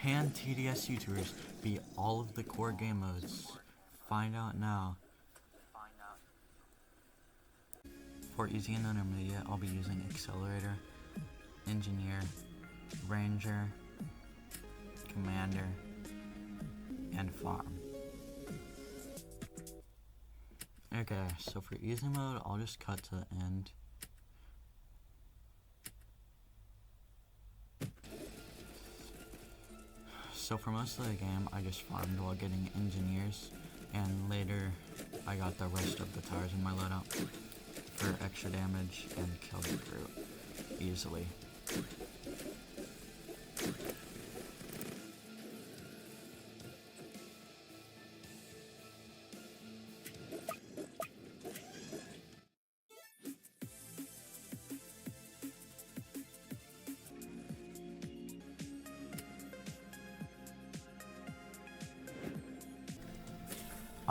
Can TDS Youtubers beat all of the core game modes? Find out now. For easy and intermediate, I'll be using Accelerator, Engineer, Ranger, Commander, and Farm. Okay, so for easy mode, I'll just cut to the end. So for most of the game, I just farmed while getting engineers, and later I got the rest of the tires in my loadout for extra damage and killed the brute easily.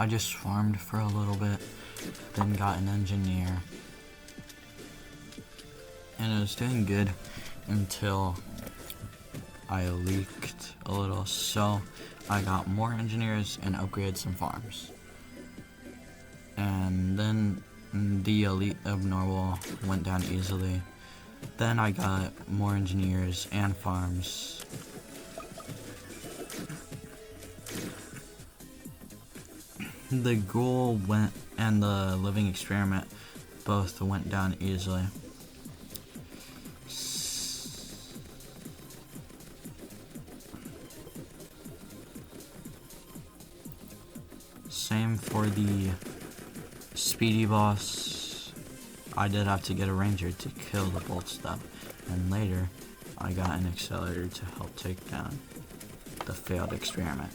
I just farmed for a little bit, then got an engineer, and it was doing good until I leaked a little, so I got more engineers and upgraded some farms. And then the elite abnormal went down easily. Then I got more engineers and farms. The ghoul went and the living experiment both went down easily. Same for the speedy boss. I did have to get a ranger to kill the bolt stuff, and later I got an accelerator to help take down the failed experiment.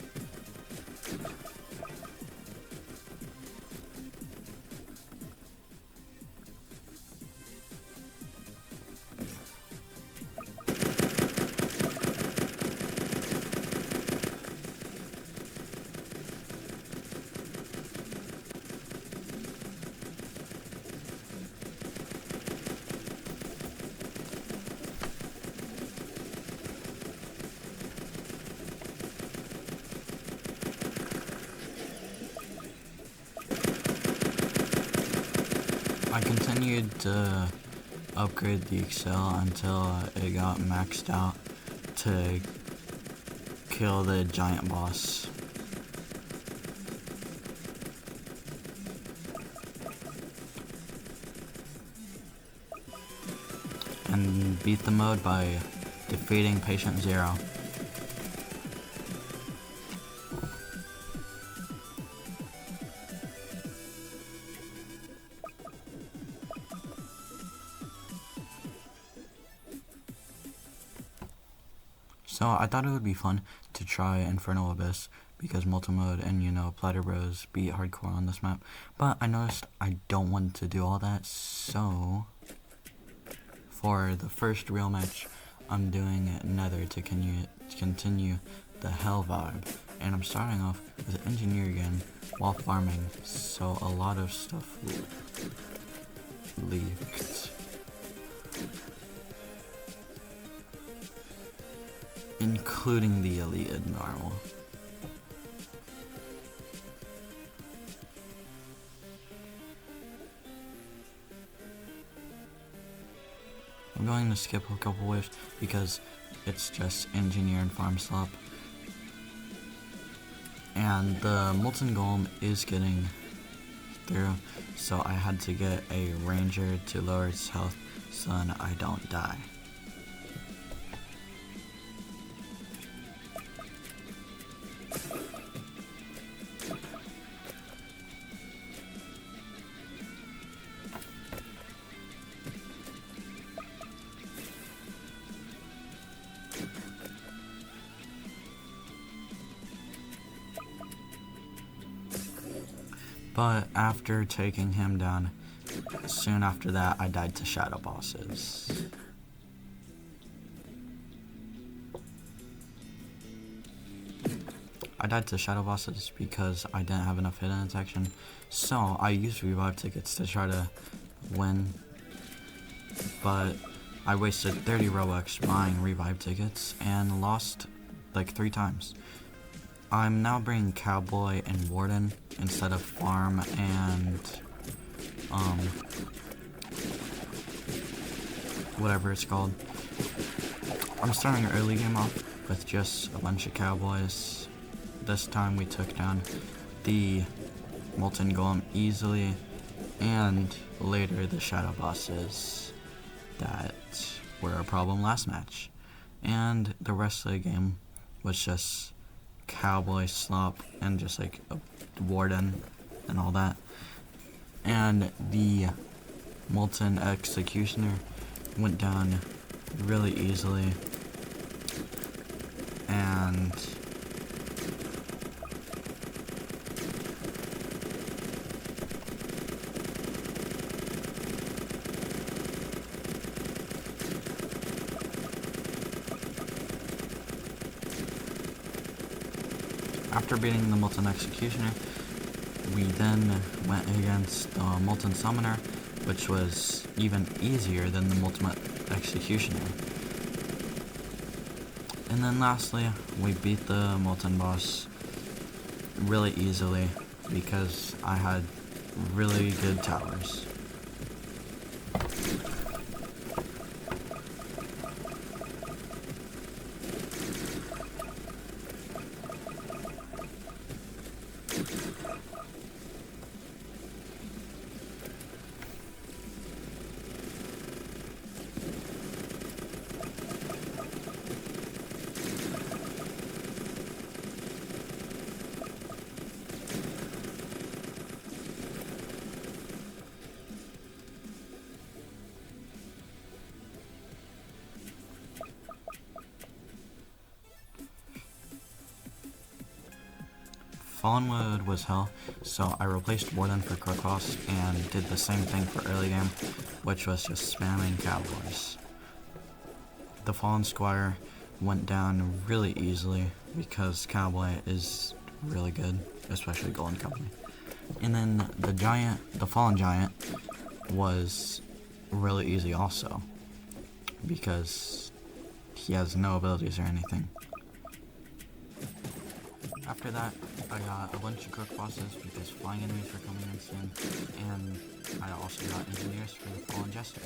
I continued to upgrade the Excel until it got maxed out to kill the giant boss. And beat the mode by defeating Patient Zero. So I thought it would be fun to try Infernal Abyss because multi-mode and Platter Bros beat hardcore on this map. But I noticed I don't want to do all that, so for the first real match, I'm doing Nether to continue the hell vibe. And I'm starting off with Engineer again while farming, so a lot of stuff leaked. Including the elite abnormal. I'm going to skip a couple waves because it's just engineer and farm slop. And the molten golem is getting through, so I had to get a ranger to lower its health so then I don't die. But after taking him down, soon after that I died to shadow bosses. I died to shadow bosses because I didn't have enough hidden detection, so I used revive tickets to try to win, but I wasted 30 robux buying revive tickets and lost like 3 times. I'm now bringing Cowboy and Warden instead of Farm and whatever it's called. I'm starting early game off with just a bunch of Cowboys. This time we took down the Molten Golem easily, and later the Shadow Bosses that were a problem last match. And the rest of the game was just Cowboy, Slop, and just like a Warden and all that. And the Molten Executioner went down really easily, and after beating the Molten Executioner, we then went against the Molten Summoner, which was even easier than the Molten Executioner. And then lastly, we beat the Molten Boss really easily because I had really good towers. Fallen mode was hell, so I replaced Warden for Cross and did the same thing for early game, which was just spamming Cowboys. The Fallen Squire went down really easily because Cowboy is really good, especially Golden Company. And then the Fallen Giant was really easy also because he has no abilities or anything. After that, I got a bunch of Crook bosses because flying enemies were coming in soon, and I also got engineers for the Fallen Jester.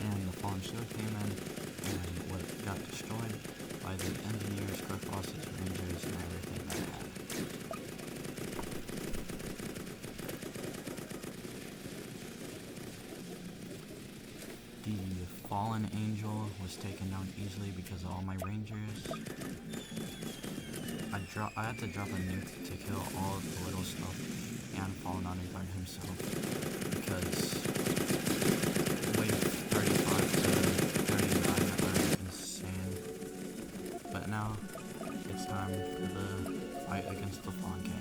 And the Fallen Shield came in, and got destroyed by the engineers, Crook bosses, rangers, and everything that I had. The Fallen Angel was taken down easily because of all my rangers. I had to drop a nuke to kill all of the little stuff and Fallen Underguard himself because wave 35 to 39 are insane. But now it's time for the fight against the Fallen King.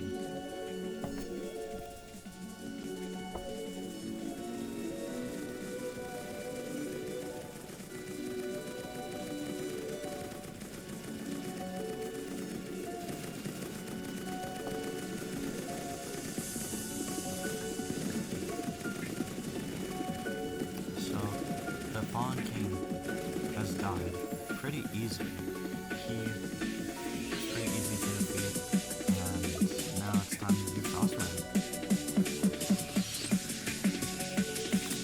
Fallen King has died pretty easy. He's pretty easy to defeat, and now it's time to do Frost mode.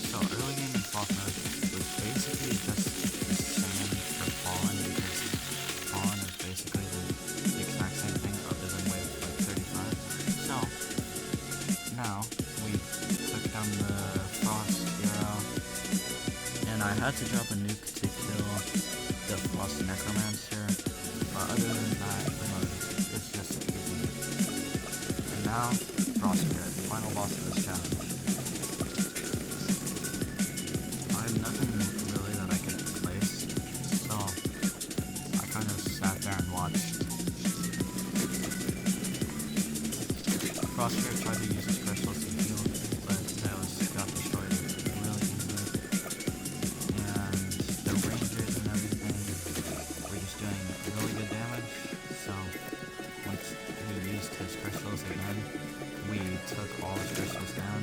So early game in Frost mode was basically just the same for Fallen because Fallen is basically the exact same thing other than wave like 35. So now we took down the Frost hero. I had to drop a nuke to kill the Frost Necromancer, but other than that, the mode is just easy. And now, Frost Spirit, final boss of this challenge. I have nothing really that I can place, so I kind of sat there and watched. Frost Spirit tried to use his crystals to heal, but that got destroyed really easily. Really good damage, so once we used his crystals again, we took all his crystals down,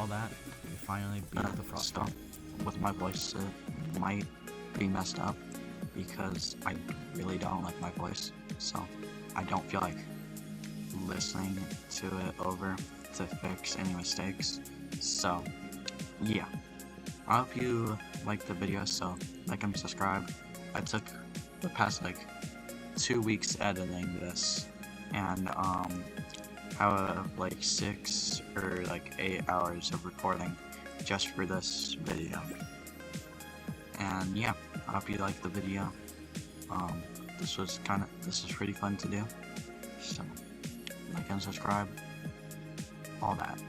all that, we finally beat the frost. Stop with my voice. It might be messed up because I really don't like my voice, so I don't feel like listening to it over to fix any mistakes. So yeah, I hope you liked the video, so like and subscribe. I took the past like 2 weeks editing this, and have like 6 or like 8 hours of recording just for this video. And yeah, I hope you liked the video. This was pretty fun to do, so like and subscribe, all that.